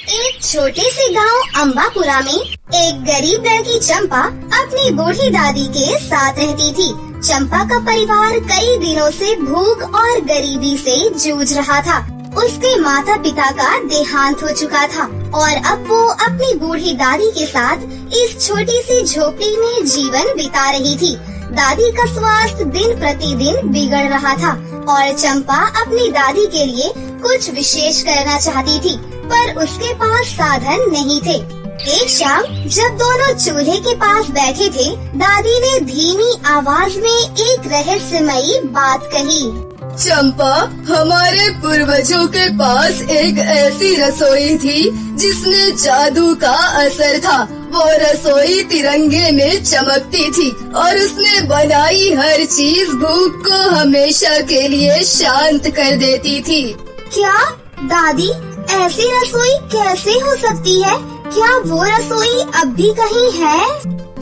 एक छोटे से गांव अम्बापुरा में एक गरीब लड़की चंपा अपनी बूढ़ी दादी के साथ रहती थी। चंपा का परिवार कई दिनों से भूख और गरीबी से जूझ रहा था। उसके माता पिता का देहांत हो चुका था और अब वो अपनी बूढ़ी दादी के साथ इस छोटी सी झोपड़ी में जीवन बिता रही थी। दादी का स्वास्थ्य दिन प्रतिदिन बिगड़ रहा था और चंपा अपनी दादी के लिए कुछ विशेष करना चाहती थी, पर उसके पास साधन नहीं थे। एक शाम जब दोनों चूल्हे के पास बैठे थे, दादी ने धीमी आवाज में एक रहस्यमयी बात कही। चंपा, हमारे पूर्वजों के पास एक ऐसी रसोई थी जिसमें जादू का असर था। वो रसोई तिरंगे में चमकती थी और उसने बनाई हर चीज भूख को हमेशा के लिए शांत कर देती थी। क्या दादी, ऐसी रसोई कैसे हो सकती है? क्या वो रसोई अब भी कहीं है?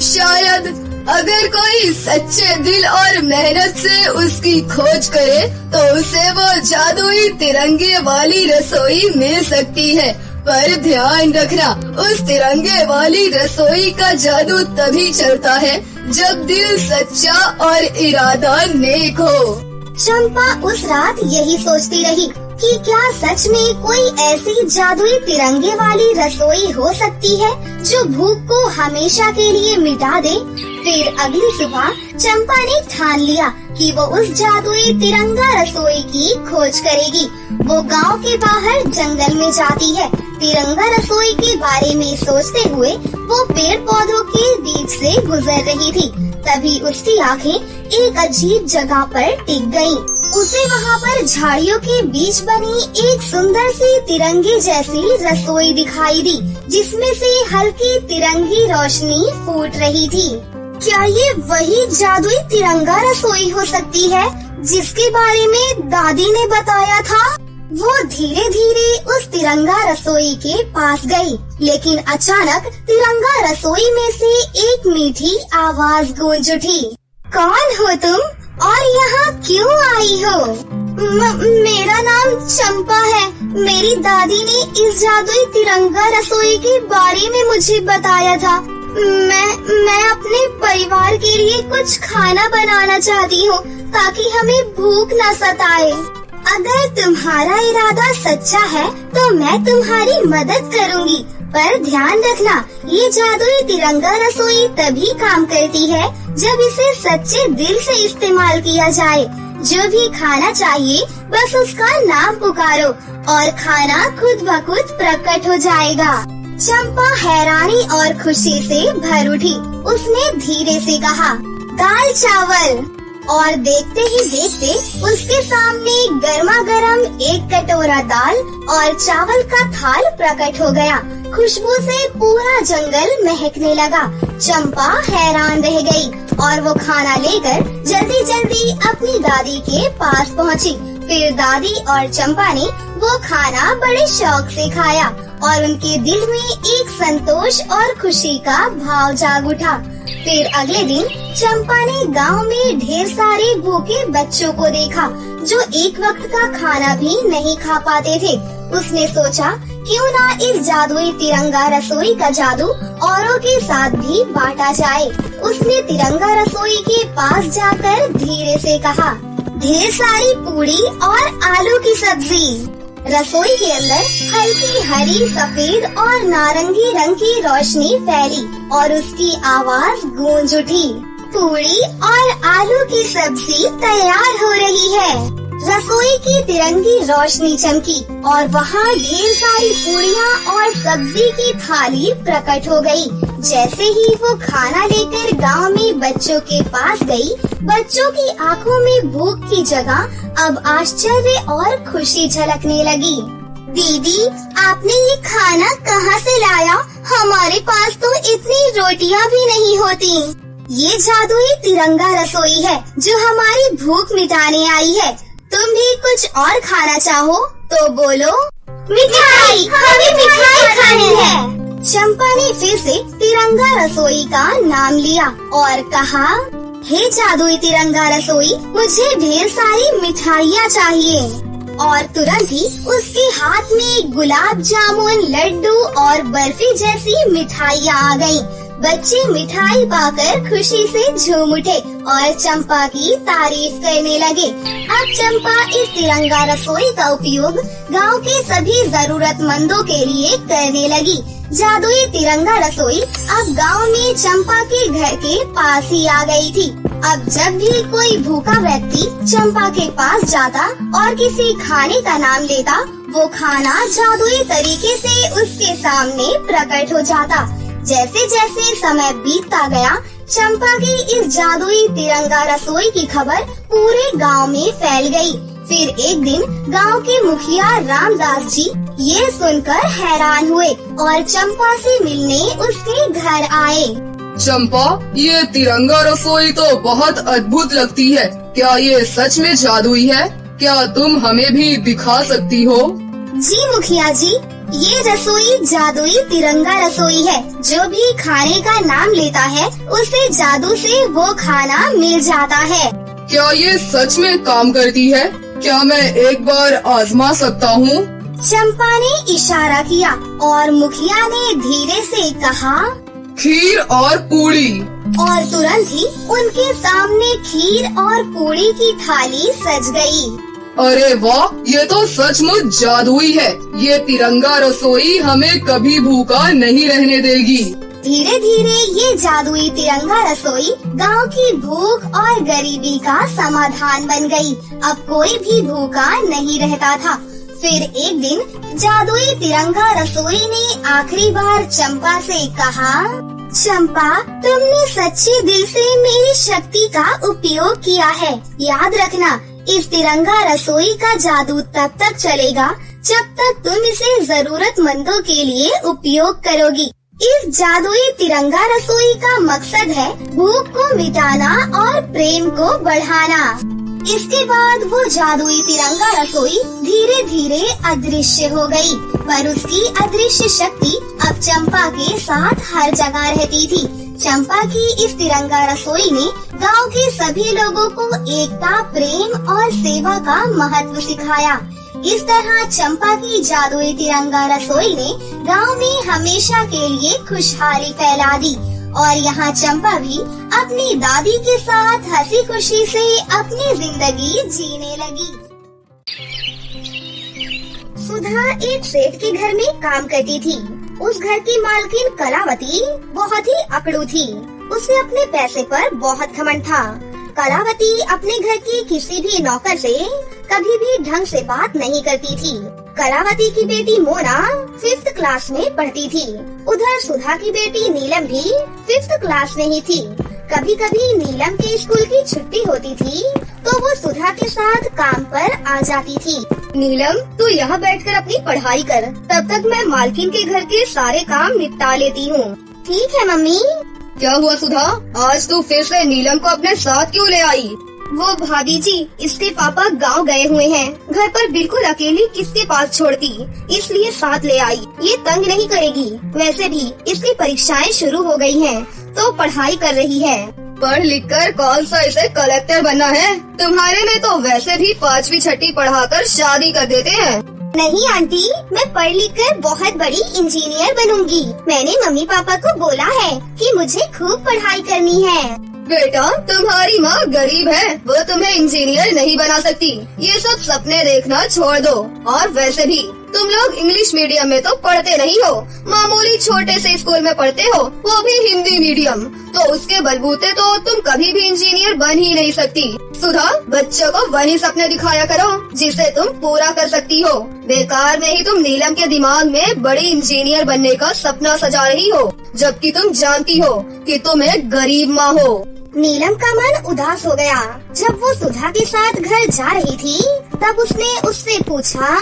शायद, अगर कोई सच्चे दिल और मेहनत से उसकी खोज करे तो उसे वो जादुई तिरंगे वाली रसोई मिल सकती है। पर ध्यान रखना, उस तिरंगे वाली रसोई का जादू तभी चलता है जब दिल सच्चा और इरादा नेक हो। चंपा उस रात यही सोचती रही कि क्या सच में कोई ऐसी जादुई तिरंगे वाली रसोई हो सकती है जो भूख को हमेशा के लिए मिटा दे। फिर अगली सुबह चंपा ने ठान लिया कि वो उस जादुई तिरंगा रसोई की खोज करेगी। वो गांव के बाहर जंगल में जाती है। तिरंगा रसोई के बारे में सोचते हुए वो पेड़ पौधों के बीच से गुजर रही थी। तभी उसकी आंखें एक अजीब जगह पर टिक गईं। उसे वहाँ पर झाड़ियों के बीच बनी एक सुंदर सी तिरंगे जैसी रसोई दिखाई दी, जिसमें से हल्की तिरंगी रोशनी फूट रही थी। क्या ये वही जादुई तिरंगा रसोई हो सकती है जिसके बारे में दादी ने बताया था? वो धीरे धीरे उस तिरंगा रसोई के पास गई, लेकिन अचानक तिरंगा रसोई में से एक मीठी आवाज गूंज उठी। कौन हो तुम और यहाँ क्यों आई हो? मेरा नाम चंपा है। मेरी दादी ने इस जादुई तिरंगा रसोई के बारे में मुझे बताया था। मैं अपने परिवार के लिए कुछ खाना बनाना चाहती हूँ ताकि हमें भूख न सताए। अगर तुम्हारा इरादा सच्चा है तो मैं तुम्हारी मदद करूँगी, पर ध्यान रखना, ये जादुई तिरंगा रसोई तभी काम करती है जब इसे सच्चे दिल से इस्तेमाल किया जाए। जो भी खाना चाहिए बस उसका नाम पुकारो और खाना खुद ब खुद प्रकट हो जाएगा। चंपा हैरानी और खुशी से भर उठी। उसने धीरे से कहा, दाल चावल। और देखते ही देखते उसके सामने गर्मा गर्म एक कटोरा दाल और चावल का थाल प्रकट हो गया। खुशबू से पूरा जंगल महकने लगा। चंपा हैरान रह गई और वो खाना लेकर जल्दी जल्दी अपनी दादी के पास पहुंची। फिर दादी और चंपा ने वो खाना बड़े शौक से खाया और उनके दिल में एक संतोष और खुशी का भाव जाग उठा। फिर अगले दिन चंपा ने गांव में ढेर सारे भूखे बच्चों को देखा जो एक वक्त का खाना भी नहीं खा पाते थे। उसने सोचा, क्यों ना इस जादुई तिरंगा रसोई का जादू औरों के साथ भी बांटा जाए। उसने तिरंगा रसोई के पास जाकर धीरे से कहा, ढेर सारी पूरी और आलू की सब्जी। रसोई के अंदर हल्की हरी, सफेद और नारंगी रंग की रोशनी फैली और उसकी आवाज गूंज उठी, पूरी और आलू की सब्जी तैयार हो रही है। रसोई की तिरंगी रोशनी चमकी और वहाँ ढेर सारी पूरियाँ और सब्जी की थाली प्रकट हो गई। जैसे ही वो खाना लेकर गांव में बच्चों के पास गई, बच्चों की आंखों में भूख की जगह अब आश्चर्य और खुशी झलकने लगी। दीदी, आपने ये खाना कहाँ से लाया? हमारे पास तो इतनी रोटियाँ भी नहीं होती। ये जादुई तिरंगा रसोई है जो हमारी भूख मिटाने आई है। तुम भी कुछ और खाना चाहो तो बोलो। मिठाई, हमें मिठाई खानी है। चंपा ने फिर से तिरंगा रसोई का नाम लिया और कहा, हे जादुई तिरंगा रसोई, मुझे ढेर सारी मिठाइयाँ चाहिए। और तुरंत ही उसके हाथ में गुलाब जामुन, लड्डू और बर्फी जैसी मिठाइयाँ आ गयी। बच्चे मिठाई पाकर खुशी से झूम उठे और चंपा की तारीफ करने लगे। अब चंपा इस तिरंगा रसोई का उपयोग गांव के सभी जरूरतमंदों के लिए करने लगी। जादुई तिरंगा रसोई अब गांव में चंपा के घर के पास ही आ गई थी। अब जब भी कोई भूखा व्यक्ति चंपा के पास जाता और किसी खाने का नाम लेता, वो खाना जादुई तरीके से उसके सामने प्रकट हो जाता। जैसे जैसे समय बीतता गया, चंपा की इस जादुई तिरंगा रसोई की खबर पूरे गांव में फैल गई। फिर एक दिन गांव के मुखिया रामदास जी ये सुनकर हैरान हुए और चंपा से मिलने उसके घर आए। चंपा, ये तिरंगा रसोई तो बहुत अद्भुत लगती है। क्या ये सच में जादुई है? क्या तुम हमें भी दिखा सकती हो? जी मुखिया जी, ये रसोई जादुई तिरंगा रसोई है। जो भी खाने का नाम लेता है उसे जादू से वो खाना मिल जाता है। क्या ये सच में काम करती है? क्या मैं एक बार आजमा सकता हूँ? चंपा ने इशारा किया और मुखिया ने धीरे से कहा, खीर और पूड़ी। और तुरंत ही उनके सामने खीर और पूड़ी की थाली सज गई। अरे वाह, ये तो सचमुच जादुई है। ये तिरंगा रसोई हमें कभी भूखा नहीं रहने देगी। धीरे धीरे ये जादुई तिरंगा रसोई गांव की भूख और गरीबी का समाधान बन गई। अब कोई भी भूखा नहीं रहता था। फिर एक दिन जादुई तिरंगा रसोई ने आखिरी बार चंपा से कहा, चंपा, तुमने सच्चे दिल से मेरी शक्ति का उपयोग किया है। याद रखना, इस तिरंगा रसोई का जादू तब तक चलेगा जब तक तुम इसे जरूरतमंदों के लिए उपयोग करोगी। इस जादुई तिरंगा रसोई का मकसद है भूख को मिटाना और प्रेम को बढ़ाना। इसके बाद वो जादुई तिरंगा रसोई धीरे धीरे अदृश्य हो गई, पर उसकी अदृश्य शक्ति अब चंपा के साथ हर जगह रहती थी। चंपा की इस तिरंगा रसोई ने गांव के सभी लोगों को एकता, प्रेम और सेवा का महत्व सिखाया। इस तरह चंपा की जादुई तिरंगा रसोई ने गांव में हमेशा के लिए खुशहाली फैला दी और यहाँ चंपा भी अपनी दादी के साथ हंसी खुशी से अपनी जिंदगी जीने लगी। सुधा एक सेठ के घर में काम करती थी। उस घर की मालकिन कलावती बहुत ही अकड़ू थी। उसे अपने पैसे पर बहुत घमंड था। कलावती अपने घर की किसी भी नौकर से कभी भी ढंग से बात नहीं करती थी। कलावती की बेटी मोना 5th क्लास में पढ़ती थी। उधर सुधा की बेटी नीलम भी 5th क्लास में ही थी। कभी कभी नीलम के स्कूल की छुट्टी होती थी तो वो सुधा के साथ काम पर आ जाती थी। नीलम, तू यहाँ बैठकर अपनी पढ़ाई कर, तब तक मैं मालकिन के घर के सारे काम निपटा लेती हूँ। ठीक है मम्मी। क्या हुआ सुधा, आज तू फिर से नीलम को अपने साथ क्यों ले आई? वो भाभी जी, इसके पापा गांव गए हुए हैं। घर पर बिल्कुल अकेली किसके पास छोड़ती, इसलिए साथ ले आई। ये तंग नहीं करेगी। वैसे भी इसकी परीक्षाएं शुरू हो गई हैं, तो पढ़ाई कर रही है। पढ़ लिख कर कौन सा इसे कलेक्टर बनना है? तुम्हारे में तो वैसे भी 5वीं 6ठी पढ़ाकर शादी कर देते हैं। नहीं आंटी, मैं पढ़ लिख कर बहुत बड़ी इंजीनियर बनूंगी। मैंने मम्मी पापा को बोला है कि मुझे खूब पढ़ाई करनी है। बेटा, तुम्हारी माँ गरीब है, वो तुम्हें इंजीनियर नहीं बना सकती। ये सब सपने देखना छोड़ दो। और वैसे भी तुम लोग इंग्लिश मीडियम में तो पढ़ते नहीं हो, मामूली छोटे से स्कूल में पढ़ते हो, वो भी हिंदी मीडियम। तो उसके बलबूते तो तुम कभी भी इंजीनियर बन ही नहीं सकती। सुधा, बच्चों को वही सपने दिखाया करो जिसे तुम पूरा कर सकती हो। बेकार में ही तुम नीलम के दिमाग में बड़ी इंजीनियर बनने का सपना सजा रही हो, जबकि तुम जानती हो कि तुम एक गरीब माँ हो। नीलम का मन उदास हो गया। जब वो सुधा के साथ घर जा रही थी तब उसने उससे पूछा,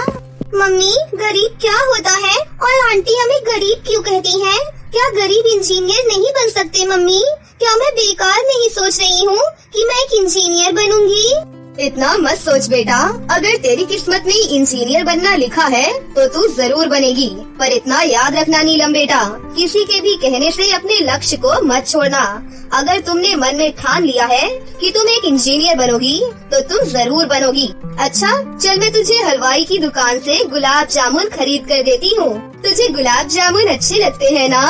मम्मी, गरीब क्या होता है और आंटी हमें गरीब क्यों कहती हैं? क्या गरीब इंजीनियर नहीं बन सकते मम्मी? क्या मैं बेकार नहीं सोच रही हूँ कि मैं एक इंजीनियर बनूंगी? इतना मत सोच बेटा, अगर तेरी किस्मत में इंजीनियर बनना लिखा है तो तू जरूर बनेगी। पर इतना याद रखना नीलम बेटा, किसी के भी कहने से अपने लक्ष्य को मत छोड़ना। अगर तुमने मन में ठान लिया है कि तुम एक इंजीनियर बनोगी तो तुम जरूर बनोगी। अच्छा चल, मैं तुझे हलवाई की दुकान से गुलाब जामुन खरीद कर देती हूँ। तुझे गुलाब जामुन अच्छे लगते हैं ना?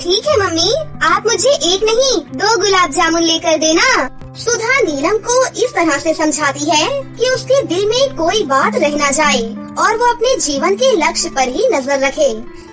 ठीक है मम्मी, आप मुझे एक नहीं 2 गुलाब जामुन लेकर देना। सुधा नीलम को इस तरह से समझाती है कि उसके दिल में कोई बात रह न जाए और वो अपने जीवन के लक्ष्य पर ही नजर रखे।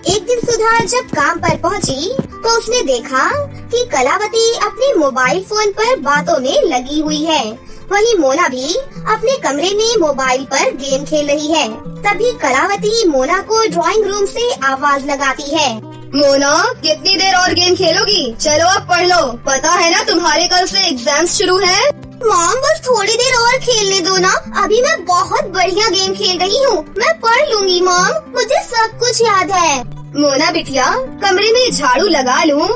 एक दिन सुधा जब काम पर पहुंची तो उसने देखा कि कलावती अपने मोबाइल फोन पर बातों में लगी हुई है। वहीं मोना भी अपने कमरे में मोबाइल पर गेम खेल रही है। तभी कलावती मोना को ड्राइंग रूम से आवाज लगाती है। मोना, कितनी देर और गेम खेलोगी? चलो अब पढ़ लो, पता है ना तुम्हारे कल से एग्जाम्स शुरू हैं। मॉम बस थोड़ी देर और खेलने दो ना, अभी मैं बहुत बढ़िया गेम खेल रही हूँ। मैं पढ़ लूंगी मॉम, मुझे सब कुछ याद है। मोना बिटिया, कमरे में झाड़ू लगा लूं?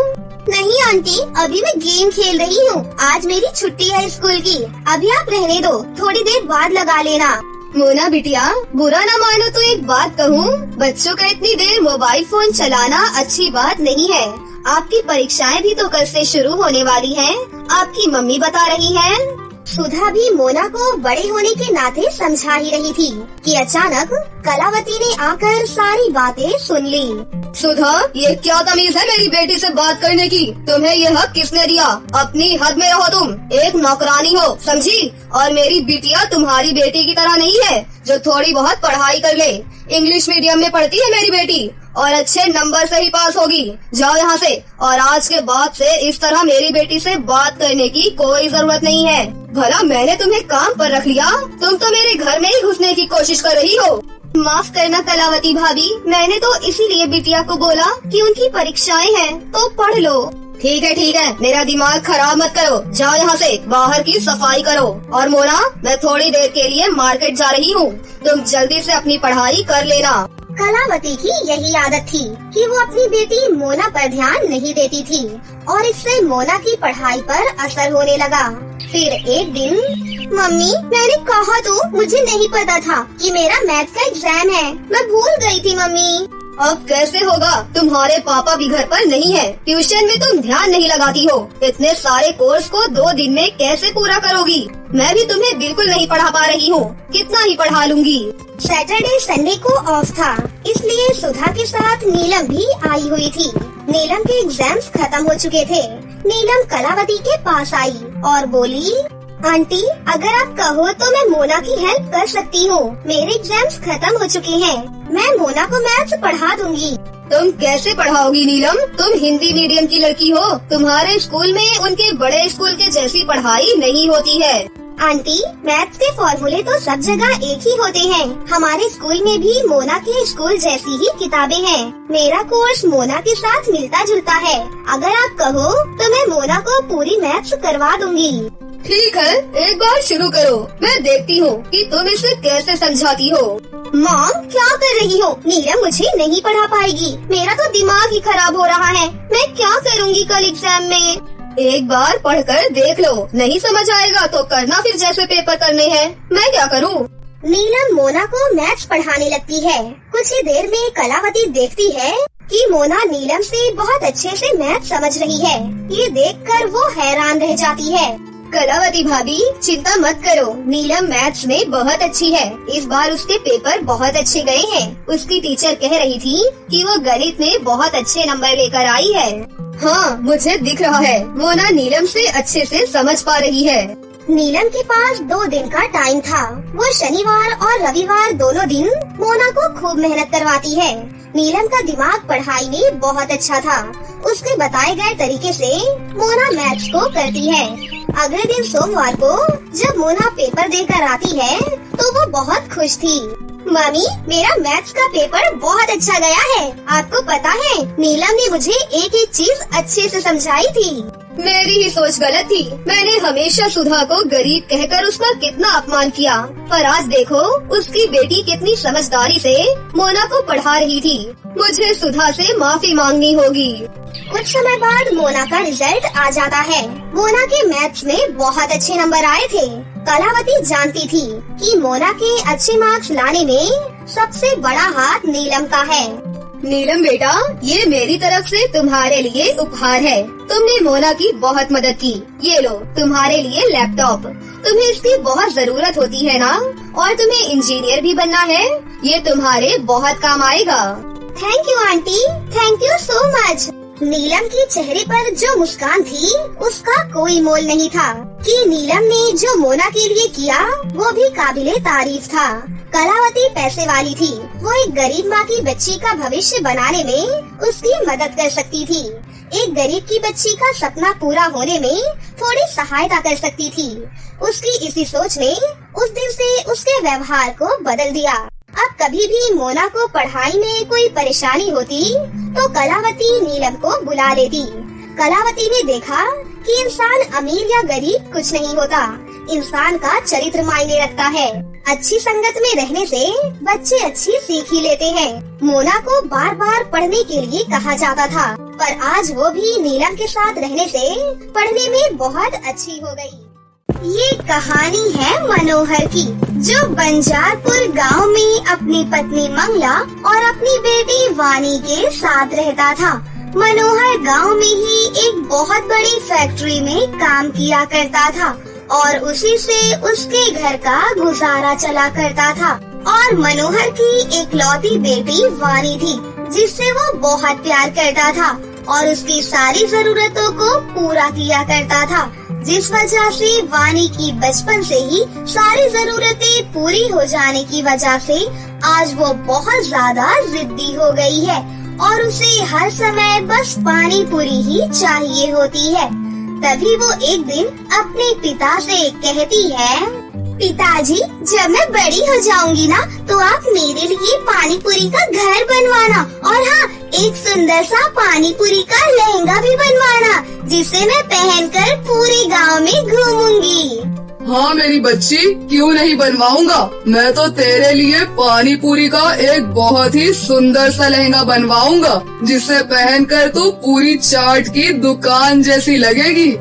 नहीं आंटी, अभी मैं गेम खेल रही हूँ। आज मेरी छुट्टी है स्कूल की, अभी आप रहने दो, थोड़ी देर बाद लगा लेना। मोना बिटिया, बुरा न मानो तो एक बात कहूँ, बच्चों का इतनी देर मोबाइल फोन चलाना अच्छी बात नहीं है। आपकी परीक्षाएं भी तो कल से शुरू होने वाली हैं, आपकी मम्मी बता रही हैं। सुधा भी मोना को बड़े होने के नाते समझा ही रही थी कि अचानक कलावती ने आकर सारी बातें सुन ली। सुधा, ये क्या तमीज है मेरी बेटी से बात करने की? तुम्हें ये हक किसने दिया? अपनी हद में रहो, तुम एक नौकरानी हो, समझी? और मेरी बिटिया तुम्हारी बेटी की तरह नहीं है जो थोड़ी बहुत पढ़ाई कर ले। इंग्लिश मीडियम में पढ़ती है मेरी बेटी और अच्छे नंबर से ही पास होगी। जाओ यहाँ से, और आज के बाद से इस तरह मेरी बेटी से बात करने की कोई जरूरत नहीं है। भला मैंने तुम्हें काम पर रख लिया, तुम तो मेरे घर में ही घुसने की कोशिश कर रही हो। माफ करना कलावती भाभी, मैंने तो इसीलिए बिटिया को बोला कि उनकी परीक्षाएं हैं तो पढ़ लो। ठीक है, मेरा दिमाग खराब मत करो। जाओ यहाँ से, बाहर की सफाई करो। और मोना, मैं थोड़ी देर के लिए मार्केट जा रही हूँ, तुम जल्दी से अपनी पढ़ाई कर लेना। कलावती की यही आदत थी कि वो अपनी बेटी मोना पर ध्यान नहीं देती थी और इससे मोना की पढ़ाई पर असर होने लगा। फिर एक दिन, मम्मी मैंने कहा तो मुझे नहीं पता था कि मेरा मैथ का एग्जाम है, मैं भूल गई थी मम्मी। अब कैसे होगा? तुम्हारे पापा भी घर पर नहीं है, ट्यूशन में तुम ध्यान नहीं लगाती हो। इतने सारे कोर्स को 2 दिन में कैसे पूरा करोगी? मैं भी तुम्हें बिल्कुल नहीं पढ़ा पा रही हूँ, कितना ही पढ़ा लूंगी। सैटरडे संडे को ऑफ था, इसलिए सुधा के साथ नीलम भी आई हुई थी। नीलम के एग्जाम्स खत्म हो चुके थे। नीलम कलावती के पास आई और बोली, आंटी अगर आप कहो तो मैं मोना की हेल्प कर सकती हूँ। मेरे एग्जाम्स खत्म हो चुके हैं, मैं मोना को मैथ्स पढ़ा दूंगी। तुम कैसे पढ़ाओगी नीलम? तुम हिंदी मीडियम की लड़की हो, तुम्हारे स्कूल में उनके बड़े स्कूल के जैसी पढ़ाई नहीं होती है। आंटी मैथ्स के फॉर्मूले तो सब जगह एक ही होते हैं। हमारे स्कूल में भी मोना के स्कूल जैसी ही किताबें हैं। मेरा कोर्स मोना के साथ मिलता जुलता है। अगर आप कहो तो मैं मोना को पूरी मैथ्स करवा दूंगी। ठीक है, एक बार शुरू करो, मैं देखती हूँ कि तुम इसे कैसे समझाती हो। मॉम क्या कर रही हो? नीलम मुझे नहीं पढ़ा पाएगी, मेरा तो दिमाग ही खराब हो रहा है। मैं क्या करूँगी कल एग्जाम में? एक बार पढ़कर देख लो, नहीं समझ आएगा तो करना फिर जैसे पेपर करने हैं। मैं क्या करूँ? नीलम मोना को मैथ्स पढ़ाने लगती है। कुछ ही देर में कलावती देखती है कि मोना नीलम से बहुत अच्छे से मैथ्स समझ रही है। ये देखकर वो हैरान रह जाती है। कलावती भाभी चिंता मत करो, नीलम मैथ्स में बहुत अच्छी है। इस बार उसके पेपर बहुत अच्छे गए हैं। उसकी टीचर कह रही थी कि वो गणित में बहुत अच्छे नंबर लेकर आई है। हाँ, मुझे दिख रहा है, मोना नीलम से अच्छे से समझ पा रही है। नीलम के पास 2 दिन का टाइम था। वो शनिवार और रविवार दोनों दिन मोना को खूब मेहनत करवाती है। नीलम का दिमाग पढ़ाई में बहुत अच्छा था। उसके बताए गए तरीके से मोना मैथ्स को करती है। अगले दिन सोमवार को जब मोना पेपर देकर आती है तो वो बहुत खुश थी। मम्मी मेरा मैथ्स का पेपर बहुत अच्छा गया है। आपको पता है नीलम ने मुझे एक एक चीज अच्छे से समझाई थी। मेरी ही सोच गलत थी। मैंने हमेशा सुधा को गरीब कहकर उसका कितना अपमान किया, पर आज देखो उसकी बेटी कितनी समझदारी से मोना को पढ़ा रही थी। मुझे सुधा से माफी मांगनी होगी। कुछ समय बाद मोना का रिजल्ट आ जाता है। मोना के मैथ्स में बहुत अच्छे नंबर आए थे। कलावती जानती थी कि मोना के अच्छे मार्क्स लाने में सबसे बड़ा हाथ नीलम का है। नीलम बेटा, ये मेरी तरफ से तुम्हारे लिए उपहार है। तुमने मोना की बहुत मदद की। ये लो तुम्हारे लिए लैपटॉप। तुम्हें इसकी बहुत जरूरत होती है ना, और तुम्हें इंजीनियर भी बनना है। ये तुम्हारे बहुत काम आएगा। Thank you aunty, thank you so much. Neelam के चेहरे पर जो मुस्कान थी उसका कोई मोल नहीं था कि नीलम ने जो मोना के लिए किया वो भी काबिले तारीफ था। कलावती पैसे वाली थी। वो एक गरीब माँ की बच्ची का भविष्य बनाने में उसकी मदद कर सकती थी। एक गरीब की बच्ची का सपना पूरा होने में थोड़ी सहायता कर सकती थी। उसकी इसी सोच ने उस दिन से उसके व्यवहार को बदल दिया। अब कभी भी मोना को पढ़ाई में कोई परेशानी होती तो कलावती नीलम को बुला लेती। कलावती ने देखा कि इंसान अमीर या गरीब कुछ नहीं होता, इंसान का चरित्र मायने रखता है। अच्छी संगत में रहने से बच्चे अच्छी सीख ही लेते हैं। मोना को बार बार पढ़ने के लिए कहा जाता था, पर आज वो भी नीलम के साथ रहने से पढ़ने में बहुत अच्छी हो गई। ये कहानी है मनोहर की, जो बंजारपुर गांव में अपनी पत्नी मंगला और अपनी बेटी वानी के साथ रहता था। मनोहर गांव में ही एक बहुत बड़ी फैक्ट्री में काम किया करता था और उसी से उसके घर का गुजारा चला करता था। और मनोहर की इकलौती बेटी वानी थी, जिससे वो बहुत प्यार करता था और उसकी सारी जरूरतों को पूरा किया करता था, जिस वजह से वानी की बचपन से ही सारी जरूरतें पूरी हो जाने की वजह से आज वो बहुत ज्यादा जिद्दी हो गई है और उसे हर समय बस पानी पूरी ही चाहिए होती है। तभी वो एक दिन अपने पिता से कहती है, पिताजी, जब मैं बड़ी हो जाऊंगी ना तो आप मेरे लिए पानी पूरी का घर बनवाना और हाँ, एक सुंदर सा पानी पूरी का लहंगा भी बनवाना, जिसे मैं पहनकर पूरे गांव में घूमूंगी। हाँ मेरी बच्ची, क्यों नहीं बनवाऊंगा। मैं तो तेरे लिए पानी पूरी का एक बहुत ही सुंदर सा लहंगा बनवाऊंगा, जिसे पहनकर तू पूरी चाट की दुकान जैसी लगेगी।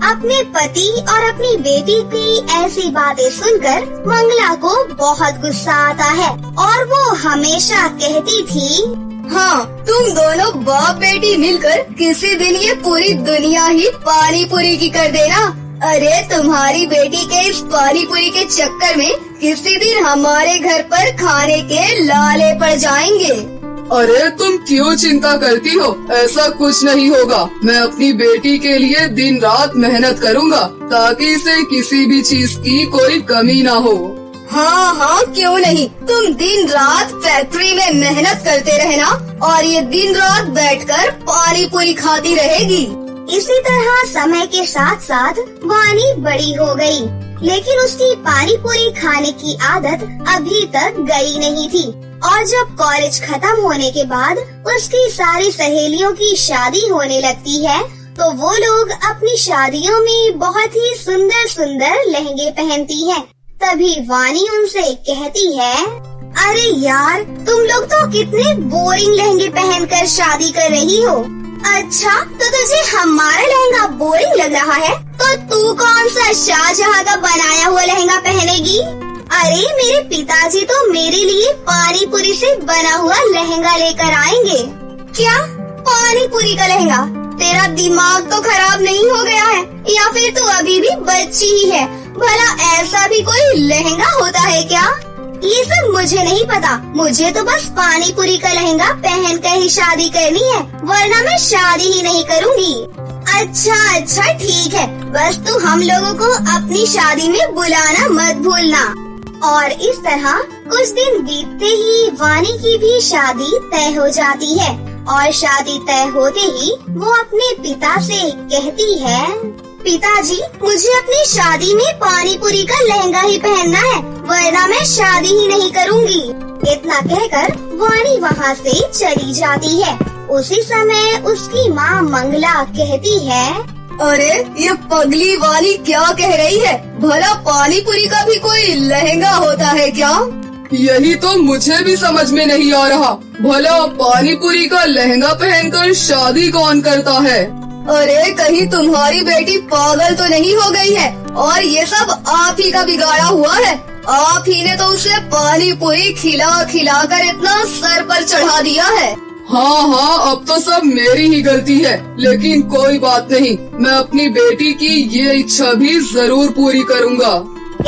अपने पति और अपनी बेटी की ऐसी बातें सुनकर मंगला को बहुत गुस्सा आता है और वो हमेशा कहती थी, हाँ, तुम दोनों बाप बेटी मिलकर किसी दिन ये पूरी दुनिया ही पानी पूरी की कर देना। अरे तुम्हारी बेटी के इस पानी पूरी के चक्कर में किसी दिन हमारे घर पर खाने के लाले पड़ जाएंगे। अरे तुम क्यों चिंता करती हो, ऐसा कुछ नहीं होगा। मैं अपनी बेटी के लिए दिन रात मेहनत करूँगा ताकि इसे किसी भी चीज की कोई कमी ना हो। हाँ हाँ, क्यों नहीं। तुम दिन रात फैक्ट्री में मेहनत करते रहना और ये दिन रात बैठकर पानी पूरी खाती रहेगी। इसी तरह समय के साथ साथ वानी बड़ी हो गई, लेकिन उसकी पानी पूरी खाने की आदत अभी तक गई नहीं थी। और जब कॉलेज खत्म होने के बाद उसकी सारी सहेलियों की शादी होने लगती है तो वो लोग अपनी शादियों में बहुत ही सुंदर सुंदर लहंगे पहनती हैं। तभी वानी उनसे कहती है, अरे यार, तुम लोग तो कितने बोरिंग लहंगे पहनकर शादी कर रही हो। अच्छा, तो तुझे हमारा लहंगा बोरिंग लग रहा है तो तू कौन सा शाहजहां का बनाया हुआ लहंगा पहनेगी? अरे मेरे पिताजी तो मेरे लिए पानी पूरी से बना हुआ लहंगा लेकर आएंगे। क्या? पानी पूरी का लहंगा? तेरा दिमाग तो खराब नहीं हो गया है या फिर तू अभी भी बच्ची ही है? भला ऐसा भी कोई लहंगा होता है क्या? ये सब मुझे नहीं पता, मुझे तो बस पानी पूरी का लहंगा पहन कर ही शादी करनी है, वरना मैं शादी ही नहीं करूँगी। अच्छा ठीक है, बस तू हम लोगों को अपनी शादी में बुलाना मत भूलना। और इस तरह कुछ दिन बीतते ही वानी की भी शादी तय हो जाती है और शादी तय होते ही वो अपने पिता से कहती है, पिताजी, मुझे अपनी शादी में पानी पूरी का लहंगा ही पहनना है, वरना मैं शादी ही नहीं करूँगी। इतना कहकर वानी वहाँ से चली जाती है। उसी समय उसकी माँ मंगला कहती है, अरे ये पगली वाली क्या कह रही है? भला पानी पूरी का भी कोई लहंगा होता है क्या? यही तो मुझे भी समझ में नहीं आ रहा। भला पानी पूरी का लहंगा पहनकर शादी कौन करता है? अरे कहीं तुम्हारी बेटी पागल तो नहीं हो गई है और ये सब आप ही का बिगाड़ा हुआ है। आप ही ने तो उसे पानी पूरी खिला खिला कर इतना सर पर चढ़ा दिया है। हाँ, अब तो सब मेरी ही गलती है, लेकिन कोई बात नहीं, मैं अपनी बेटी की ये इच्छा भी जरूर पूरी करूँगा।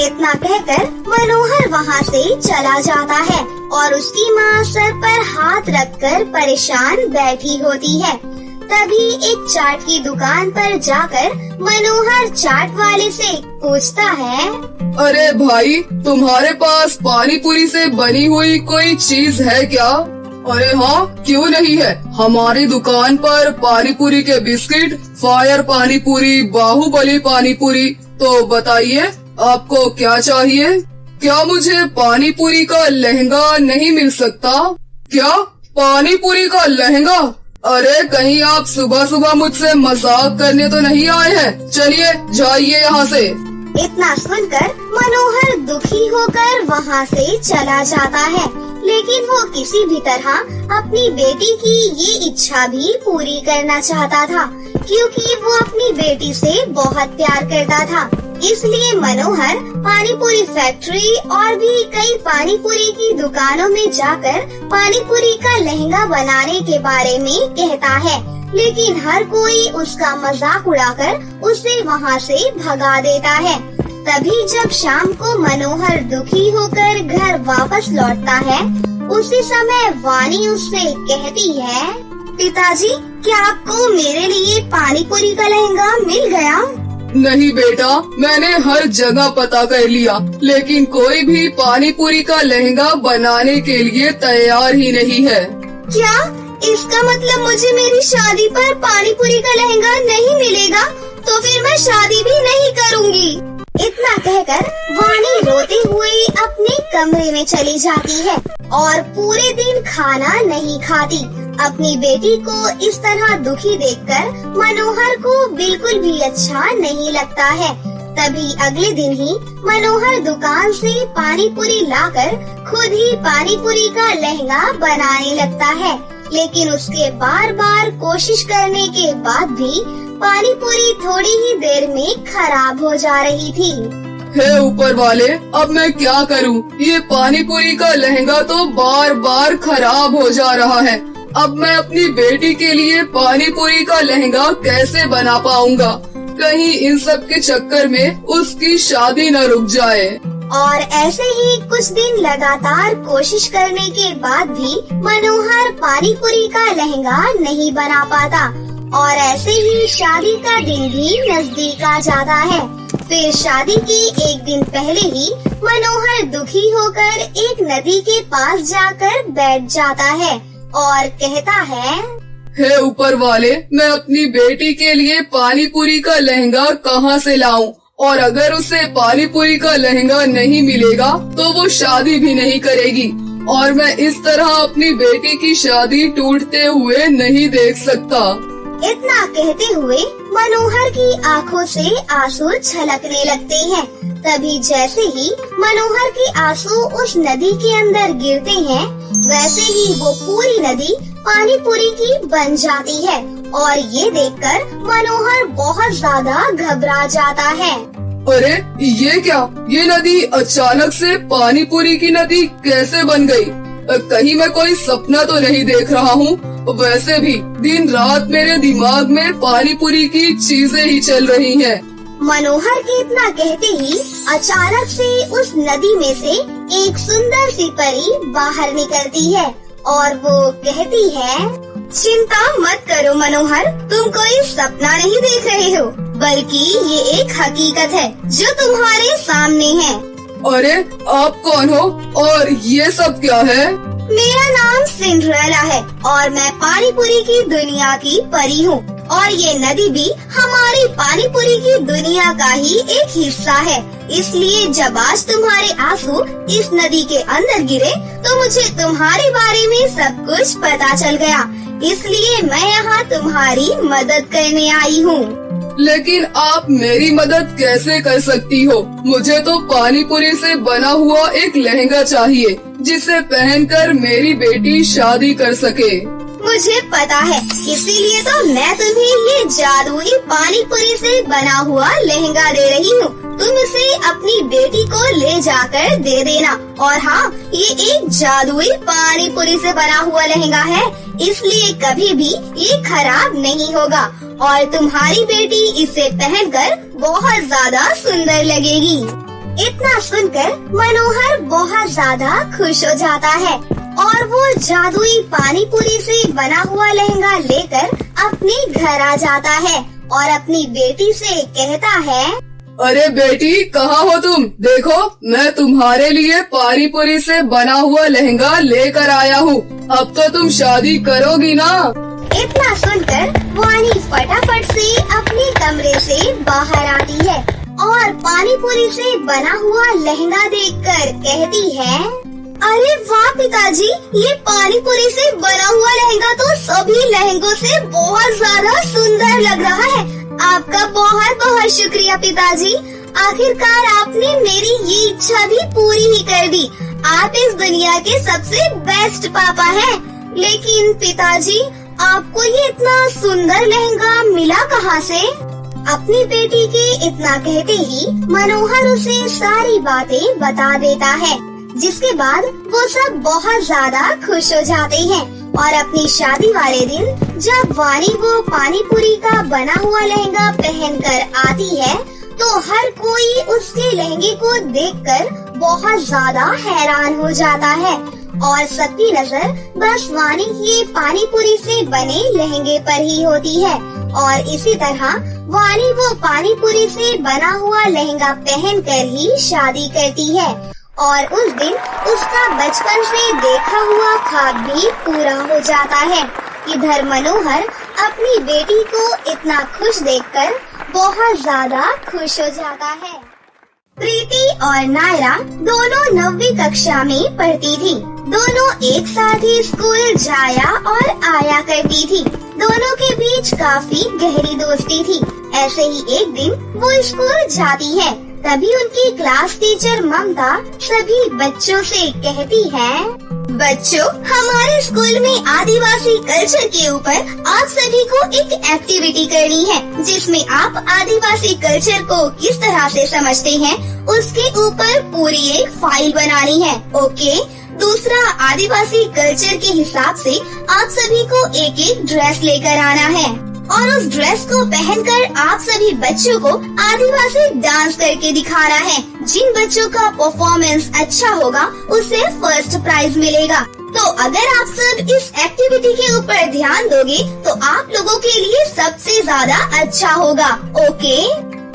इतना कहकर मनोहर वहाँ से चला जाता है और उसकी माँ सर पर हाथ रखकर परेशान बैठी होती है। तभी एक चाट की दुकान पर जाकर मनोहर चाट वाले से पूछता है, अरे भाई, तुम्हारे पास पानी पूरी से बनी हुई कोई चीज है क्या? अरे हाँ, क्यों नहीं है, हमारी दुकान पर पानी पूरी के बिस्किट, फायर पानी पूरी, बाहुबली पानी पूरी। तो बताइए आपको क्या चाहिए? क्या मुझे पानी पूरी का लहंगा नहीं मिल सकता? क्या पानी पूरी का लहंगा? अरे कहीं आप सुबह सुबह मुझसे मजाक करने तो नहीं आए हैं? चलिए जाइए यहाँ से। इतना सुनकर मनोहर दुखी होकर वहाँ से चला जाता है, लेकिन वो किसी भी तरह अपनी बेटी की ये इच्छा भी पूरी करना चाहता था, क्योंकि वो अपनी बेटी से बहुत प्यार करता था। इसलिए मनोहर पानी पूरी फैक्ट्री और भी कई पानी पूरी की दुकानों में जाकर पानी पूरी का लहंगा बनाने के बारे में कहता है, लेकिन हर कोई उसका मजाक उड़ाकर उसे वहाँ से भगा देता है। तभी जब शाम को मनोहर दुखी होकर घर वापस लौटता है, उसी समय वाणी उससे कहती है, पिताजी, क्या आपको मेरे लिए पानी पूरी का लहंगा मिल गया? नहीं बेटा, मैंने हर जगह पता कर लिया, लेकिन कोई भी पानी पूरी का लहंगा बनाने के लिए तैयार ही नहीं है। क्या? इसका मतलब मुझे मेरी शादी पर पानी पूरी का लहंगा नहीं मिलेगा? तो फिर मैं शादी भी नहीं करूँगी। इतना कहकर वाणी रोते हुए अपने कमरे में चली जाती है और पूरे दिन खाना नहीं खाती। अपनी बेटी को इस तरह दुखी देखकर मनोहर को बिल्कुल भी अच्छा नहीं लगता है। तभी अगले दिन ही मनोहर दुकान से पानी पूरी लाकर खुद ही पानी पूरी का लहंगा बनाने लगता है, लेकिन उसके बार बार कोशिश करने के बाद भी पानी पूरी थोड़ी ही देर में खराब हो जा रही थी। हे ऊपर वाले, अब मैं क्या करूं? ये पानी पूरी का लहंगा तो बार बार खराब हो जा रहा है। अब मैं अपनी बेटी के लिए पानी पूरी का लहंगा कैसे बना पाऊंगा? कहीं इन सब के चक्कर में उसकी शादी न रुक जाए। और ऐसे ही कुछ दिन लगातार कोशिश करने के बाद भी मनोहर पानी पूरी का लहंगा नहीं बना पाता और ऐसे ही शादी का दिन भी नजदीक आ जाता है। फिर शादी के एक दिन पहले ही मनोहर दुखी होकर एक नदी के पास जाकर बैठ जाता है और कहता है, हे ऊपर वाले, मैं अपनी बेटी के लिए पानी पूरी का लहंगा कहाँ से लाऊं? और अगर उसे पानी पूरी का लहंगा नहीं मिलेगा तो वो शादी भी नहीं करेगी और मैं इस तरह अपनी बेटी की शादी टूटते हुए नहीं देख सकता। इतना कहते हुए मनोहर की आंखों से आंसू छलकने लगते हैं। तभी जैसे ही मनोहर के आंसू उस नदी के अंदर गिरते हैं, वैसे ही वो पूरी नदी पानी पूरी की बन जाती है और ये देखकर मनोहर बहुत ज्यादा घबरा जाता है। अरे ये क्या? ये नदी अचानक से पानी पूरी की नदी कैसे बन गई? कहीं मैं कोई सपना तो नहीं देख रहा हूँ? वैसे भी दिन रात मेरे दिमाग में पानी पूरी की चीजें ही चल रही हैं। मनोहर के इतना कहते ही अचानक से उस नदी में से एक सुंदर सी परी बाहर निकलती है और वो कहती है, चिंता मत करो मनोहर, तुम कोई सपना नहीं देख रहे हो, बल्कि ये एक हकीकत है जो तुम्हारे सामने है। अरे आप कौन हो और ये सब क्या है? मेरा नाम सिंड्रेला है और मैं पानी पूरी की दुनिया की परी हूँ और ये नदी भी हमारी पानी पूरी की दुनिया का ही एक हिस्सा है। इसलिए जब आज तुम्हारे आंसू इस नदी के अंदर गिरे तो मुझे तुम्हारे बारे में सब कुछ पता चल गया, इसलिए मैं यहाँ तुम्हारी मदद करने आई हूँ। लेकिन आप मेरी मदद कैसे कर सकती हो? मुझे तो पानी पूरी से बना हुआ एक लहंगा चाहिए जिसे पहनकर मेरी बेटी शादी कर सके। मुझे पता है, इसीलिए तो मैं तुम्हें ये जादुई पानी पूरी से बना हुआ लहंगा दे रही हूँ। तुम इसे अपनी बेटी को ले जाकर दे देना। और हाँ, ये एक जादुई पानी पूरी से बना हुआ लहंगा है, इसलिए कभी भी ये खराब नहीं होगा और तुम्हारी बेटी इसे पहनकर बहुत ज्यादा सुंदर लगेगी। इतना सुनकर मनोहर बहुत ज्यादा खुश हो जाता है और वो जादुई पानी पूरी से बना हुआ लहंगा लेकर अपने घर आ जाता है और अपनी बेटी से कहता है, अरे बेटी, कहाँ हो तुम? देखो, मैं तुम्हारे लिए पानी पूरी से बना हुआ लहंगा लेकर आया हूँ। अब तो तुम शादी करोगी ना? इतना सुनकर वानी फटाफट से अपने कमरे से बाहर आती है और पानी पूरी से बना हुआ लहंगा देखकर कहती है, अरे वाह पिताजी, ये पानी पूरी से बना हुआ लहंगा तो सभी लहंगों से बहुत ज्यादा सुंदर लग रहा है। आपका बहुत बहुत शुक्रिया पिताजी। आखिरकार आपने मेरी ये इच्छा भी पूरी ही कर दी। आप इस दुनिया के सबसे बेस्ट पापा हैं। लेकिन पिताजी, आपको ये इतना सुंदर लहंगा मिला कहाँ से? अपनी बेटी के इतना कहते ही मनोहर उसे सारी बातें बता देता है, जिसके बाद वो सब बहुत ज्यादा खुश हो जाते हैं और अपनी शादी वाले दिन जब वानी वो पानी पूरी का बना हुआ लहंगा पहनकर आती है तो हर कोई उसके लहंगे को देखकर बहुत ज्यादा हैरान हो जाता है और सबकी नजर बस वानी के पानी पूरी से बने लहंगे पर ही होती है। और इसी तरह वानी वो पानी पूरी से बना हुआ लहंगा पहनकर ही शादी करती है और उस दिन उसका बचपन से देखा हुआ ख्वाब भी पूरा हो जाता है। इधर मनोहर अपनी बेटी को इतना खुश देखकर बहुत ज्यादा खुश हो जाता है। प्रीति और नायरा दोनों 9वीं कक्षा में पढ़ती थी। दोनों एक साथ ही स्कूल जाया और आया करती थी। दोनों के बीच काफी गहरी दोस्ती थी। ऐसे ही एक दिन वो स्कूल जाती है, तभी उनकी क्लास टीचर ममता सभी बच्चों से कहती है, बच्चों, हमारे स्कूल में आदिवासी कल्चर के ऊपर आप सभी को एक एक्टिविटी करनी है, जिसमें आप आदिवासी कल्चर को किस तरह से समझते हैं उसके ऊपर पूरी एक फाइल बनानी है। ओके? दूसरा, आदिवासी कल्चर के हिसाब से आप सभी को एक एक ड्रेस लेकर आना है और उस ड्रेस को पहनकर आप सभी बच्चों को आदिवासी डांस करके दिखाना है। जिन बच्चों का परफॉर्मेंस अच्छा होगा उसे फर्स्ट प्राइज मिलेगा। तो अगर आप सब इस एक्टिविटी के ऊपर ध्यान दोगे तो आप लोगों के लिए सबसे ज्यादा अच्छा होगा। ओके?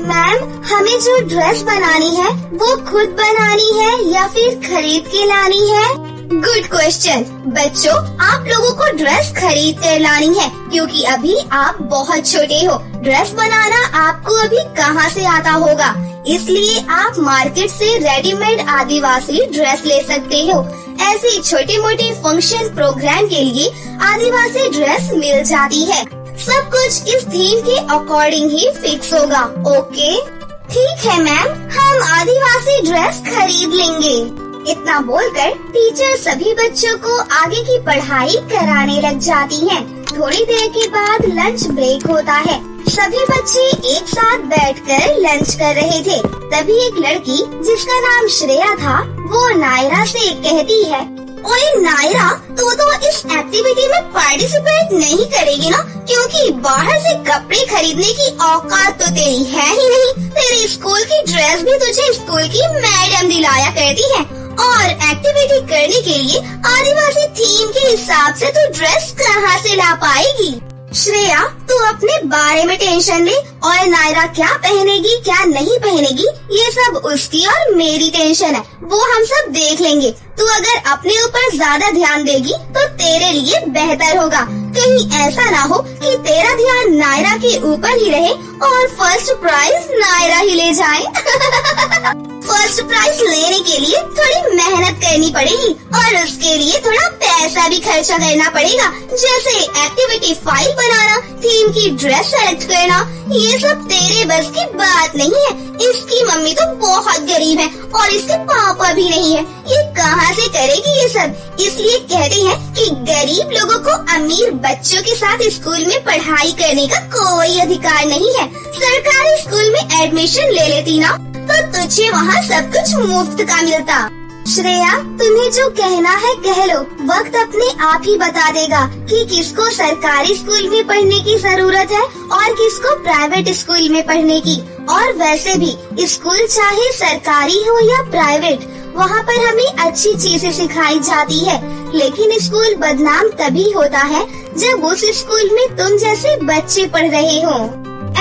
मैम, हमें जो ड्रेस बनानी है वो खुद बनानी है या फिर खरीद के लानी है? Good question. बच्चों, आप लोगों को ड्रेस खरीद कर लानी है क्योंकि अभी आप बहुत छोटे हो। ड्रेस बनाना आपको अभी कहाँ से आता होगा, इसलिए आप मार्केट से रेडीमेड आदिवासी ड्रेस ले सकते हो। ऐसे छोटे मोटे फंक्शन प्रोग्राम के लिए आदिवासी ड्रेस मिल जाती है। सब कुछ इस थीम के अकॉर्डिंग ही फिक्स होगा। ओके? ठीक है मैम, हम आदिवासी ड्रेस खरीद लेंगे। इतना बोलकर टीचर सभी बच्चों को आगे की पढ़ाई कराने लग जाती हैं। थोड़ी देर के बाद लंच ब्रेक होता है। सभी बच्चे एक साथ बैठकर लंच कर रहे थे। तभी एक लड़की जिसका नाम श्रेया था वो नायरा से कहती है, ओए नायरा, तू तो इस एक्टिविटी में पार्टिसिपेट नहीं करेगी ना, क्योंकि बाहर से कपड़े खरीदने की औकात तो तेरी है ही नहीं। तेरे स्कूल की ड्रेस भी तुझे स्कूल की मैडम दिलाया करती है और एक्टिविटी करने के लिए आदिवासी थीम के हिसाब से तू ड्रेस कहाँ से ला पाएगी? श्रेया, तू अपने बारे में टेंशन ले और नायरा क्या पहनेगी क्या नहीं पहनेगी ये सब उसकी और मेरी टेंशन है, वो हम सब देख लेंगे। तू अगर अपने ऊपर ज्यादा ध्यान देगी तो तेरे लिए बेहतर होगा। कहीं ऐसा ना हो कि तेरा ध्यान नायरा के ऊपर ही रहे और फर्स्ट प्राइज नायरा ही ले जाए। फर्स्ट प्राइज लेने के लिए थोड़ी मेहनत करनी पड़ेगी और उसके लिए थोड़ा पैसा भी खर्चा करना पड़ेगा, जैसे एक्टिविटी फाइल बनाना, थीम की ड्रेस सेलेक्ट करना। ये सब तेरे बस की बात नहीं है। इसकी मम्मी तो बहुत गरीब है और इसके पापा भी नहीं है। ये कहाँ से करेगी ये सब? इसलिए कहते हैं कि गरीब लोगों को अमीर बच्चों के साथ स्कूल में पढ़ाई करने का कोई अधिकार नहीं है। सरकारी स्कूल में एडमिशन ले लेती ना तो तुझे वहाँ सब कुछ मुफ्त का मिलता। श्रेया, तुम्हें जो कहना है कह लो, वक्त अपने आप ही बता देगा कि किसको सरकारी स्कूल में पढ़ने की जरूरत है और किसको प्राइवेट स्कूल में पढ़ने की। और वैसे भी स्कूल चाहे सरकारी हो या प्राइवेट, वहाँ पर हमें अच्छी चीजें सिखाई जाती है। लेकिन स्कूल बदनाम तभी होता है जब उस स्कूल में तुम जैसे बच्चे पढ़ रहे हो।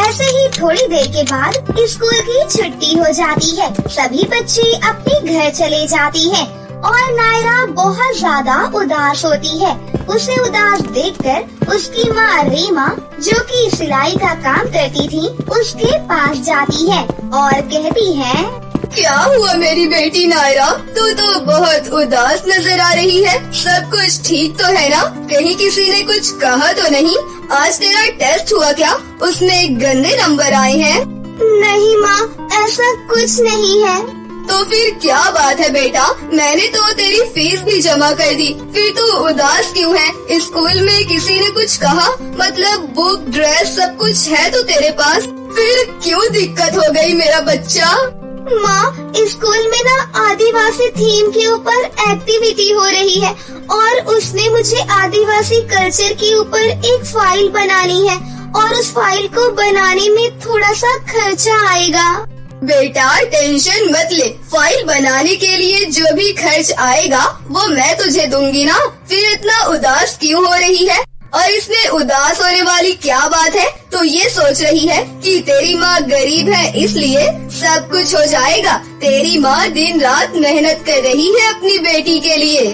ऐसे ही थोड़ी देर के बाद स्कूल की छुट्टी हो जाती है। सभी बच्चे अपने घर चले जाती हैं और नायरा बहुत ज्यादा उदास होती है। उसे उदास देखकर उसकी माँ रीमा, जो कि सिलाई का काम करती थी, उसके पास जाती है और कहती है, क्या हुआ मेरी बेटी नायरा? तू तो बहुत उदास नजर आ रही है। सब कुछ ठीक तो है ना? कहीं किसी ने कुछ कहा तो नहीं? आज तेरा टेस्ट हुआ क्या? उसमें गंदे नंबर आए हैं? नहीं माँ, ऐसा कुछ नहीं है। तो फिर क्या बात है बेटा? मैंने तो तेरी फीस भी जमा कर दी, फिर तू उदास क्यों है? स्कूल में किसी ने कुछ कहा? मतलब बुक, ड्रेस सब कुछ है तो तेरे पास, फिर क्यों दिक्कत हो गई मेरा बच्चा? माँ, स्कूल में ना आदिवासी थीम के ऊपर एक्टिविटी हो रही है और उसने मुझे आदिवासी कल्चर के ऊपर एक फाइल बनानी है और उस फाइल को बनाने में थोड़ा सा खर्चा आएगा। बेटा टेंशन मत ले, फाइल बनाने के लिए जो भी खर्च आएगा वो मैं तुझे दूंगी ना। फिर इतना उदास क्यों हो रही है? और इसमें उदास होने वाली क्या बात है? तो ये सोच रही है कि तेरी माँ गरीब है इसलिए सब कुछ हो जाएगा। तेरी माँ दिन रात मेहनत कर रही है अपनी बेटी के लिए।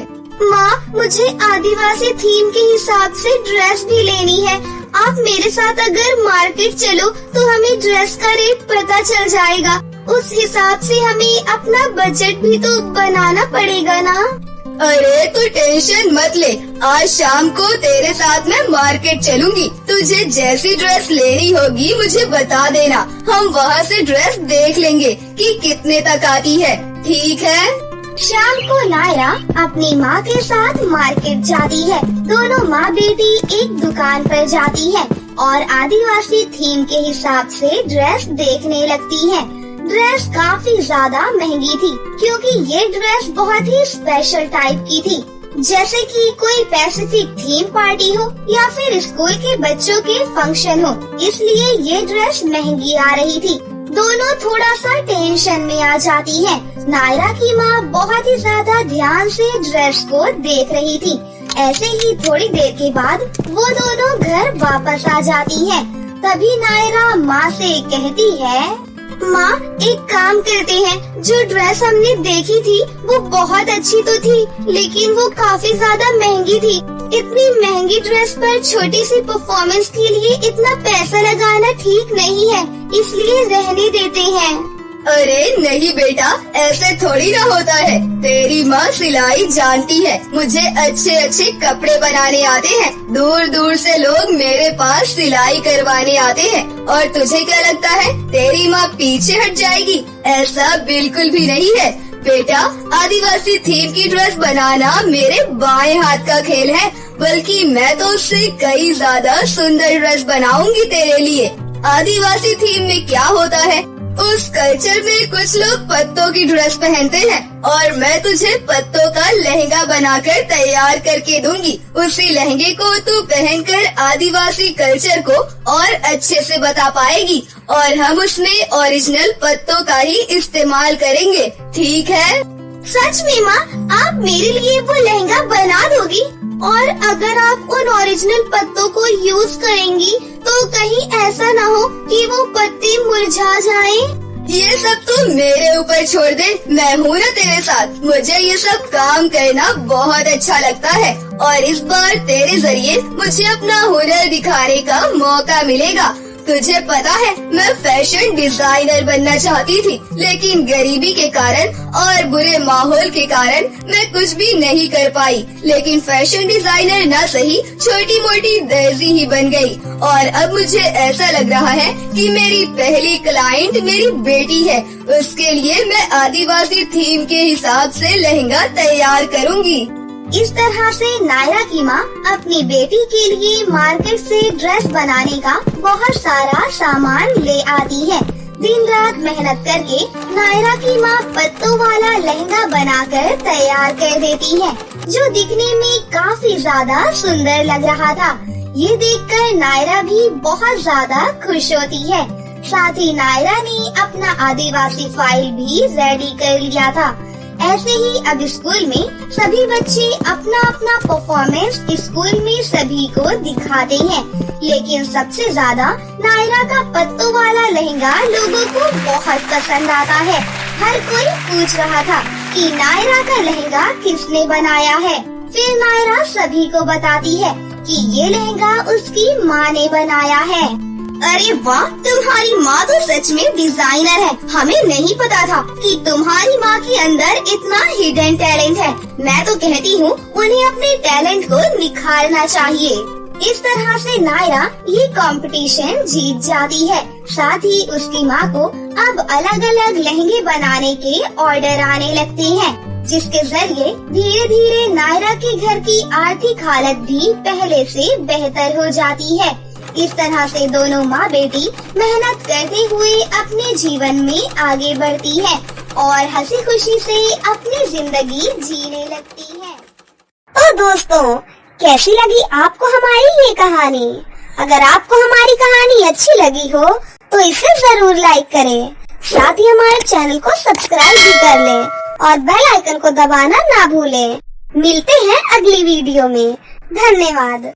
माँ, मुझे आदिवासी थीम के हिसाब से ड्रेस भी लेनी है। आप मेरे साथ अगर मार्केट चलो तो हमें ड्रेस का रेट पता चल जाएगा। उस हिसाब से हमें अपना बजट भी तो बनाना पड़ेगा ना। अरे तू टेंशन मत ले, आज शाम को तेरे साथ मैं मार्केट चलूंगी। तुझे जैसी ड्रेस लेनी होगी मुझे बता देना, हम वहाँ से ड्रेस देख लेंगे कि कितने तक आती है। ठीक है? शाम को नायरा अपनी माँ के साथ मार्केट जाती है। दोनों माँ बेटी एक दुकान पर जाती है और आदिवासी थीम के हिसाब से ड्रेस देखने लगती है। ड्रेस काफी ज्यादा महंगी थी क्योंकि ये ड्रेस बहुत ही स्पेशल टाइप की थी, जैसे कि कोई पैसिफिक थीम पार्टी हो या फिर स्कूल के बच्चों के फंक्शन हो, इसलिए ये ड्रेस महंगी आ रही थी। दोनों थोड़ा सा टेंशन में आ जाती हैं। नायरा की माँ बहुत ही ज्यादा ध्यान से ड्रेस को देख रही थी। ऐसे ही थोड़ी देर के बाद वो दोनों घर वापस आ जाती हैं। तभी नायरा माँ से कहती है, माँ एक काम करते हैं, जो ड्रेस हमने देखी थी वो बहुत अच्छी तो थी लेकिन वो काफी ज्यादा महंगी थी। इतनी महंगी ड्रेस पर छोटी सी परफॉर्मेंस के लिए इतना पैसा लगाना ठीक नहीं है, इसलिए रहने देते हैं। अरे नहीं बेटा, ऐसे थोड़ी ना होता है। तेरी माँ सिलाई जानती है, मुझे अच्छे अच्छे कपड़े बनाने आते हैं। दूर दूर से लोग मेरे पास सिलाई करवाने आते हैं और तुझे क्या लगता है तेरी माँ पीछे हट जाएगी? ऐसा बिल्कुल भी नहीं है बेटा। आदिवासी थीम की ड्रेस बनाना मेरे बाएं हाथ का खेल है, बल्कि मैं तो उससे कई ज्यादा सुंदर ड्रेस बनाऊंगी तेरे लिए। आदिवासी थीम में क्या होता है, उस कल्चर में कुछ लोग पत्तों की ड्रेस पहनते हैं और मैं तुझे पत्तों का लहंगा बनाकर तैयार करके दूंगी। उसी लहंगे को तू पहनकर आदिवासी कल्चर को और अच्छे से बता पाएगी और हम उसमें ओरिजिनल पत्तों का ही इस्तेमाल करेंगे। ठीक है? सच में माँ, आप मेरे लिए वो लहंगा बना दोगी? और अगर आप उन ओरिजिनल पत्तों को यूज करेंगी तो कहीं ऐसा न हो कि वो पत्ते मुरझा जाएं? ये सब तू मेरे ऊपर छोड़ दे, मैं हूँ ना तेरे साथ। मुझे ये सब काम करना बहुत अच्छा लगता है और इस बार तेरे जरिए मुझे अपना हुनर दिखाने का मौका मिलेगा। तुझे पता है मैं फैशन डिजाइनर बनना चाहती थी, लेकिन गरीबी के कारण और बुरे माहौल के कारण मैं कुछ भी नहीं कर पाई। लेकिन फैशन डिजाइनर ना सही, छोटी मोटी दर्जी ही बन गई। और अब मुझे ऐसा लग रहा है कि मेरी पहली क्लाइंट मेरी बेटी है। उसके लिए मैं आदिवासी थीम के हिसाब से लहंगा तैयार करूँगी। इस तरह से नायरा की माँ अपनी बेटी के लिए मार्केट से ड्रेस बनाने का बहुत सारा सामान ले आती है। दिन रात मेहनत करके नायरा की माँ पत्तों वाला लहंगा बनाकर तैयार कर देती है, जो दिखने में काफी ज्यादा सुंदर लग रहा था। ये देखकर नायरा भी बहुत ज्यादा खुश होती है। साथ ही नायरा ने अपना आदिवासी फाइल भी रेडी कर लिया था। ऐसे ही अब स्कूल में सभी बच्चे अपना अपना परफॉर्मेंस स्कूल में सभी को दिखाते हैं, लेकिन सबसे ज्यादा नायरा का पत्तों वाला लहंगा लोगों को बहुत पसंद आता है। हर कोई पूछ रहा था कि नायरा का लहंगा किसने बनाया है। फिर नायरा सभी को बताती है कि ये लहंगा उसकी माँ ने बनाया है। अरे वाह, तुम्हारी माँ तो सच में डिजाइनर है। हमें नहीं पता था कि तुम्हारी माँ के अंदर इतना हिडन टैलेंट है। मैं तो कहती हूँ उन्हें अपने टैलेंट को निखारना चाहिए। इस तरह से नायरा ये कंपटीशन जीत जाती है। साथ ही उसकी माँ को अब अलग अलग लहंगे बनाने के ऑर्डर आने लगते हैं, जिसके जरिए धीरे धीरे नायरा के घर की आर्थिक हालत भी पहले से बेहतर हो जाती है। इस तरह से दोनों माँ बेटी मेहनत करते हुए अपने जीवन में आगे बढ़ती है और हंसी खुशी से अपनी जिंदगी जीने लगती है। तो दोस्तों, कैसी लगी आपको हमारी ये कहानी? अगर आपको हमारी कहानी अच्छी लगी हो तो इसे जरूर लाइक करें। साथ ही हमारे चैनल को सब्सक्राइब भी कर लें और बेल आइकन को दबाना ना भूलें। मिलते हैं अगली वीडियो में। धन्यवाद।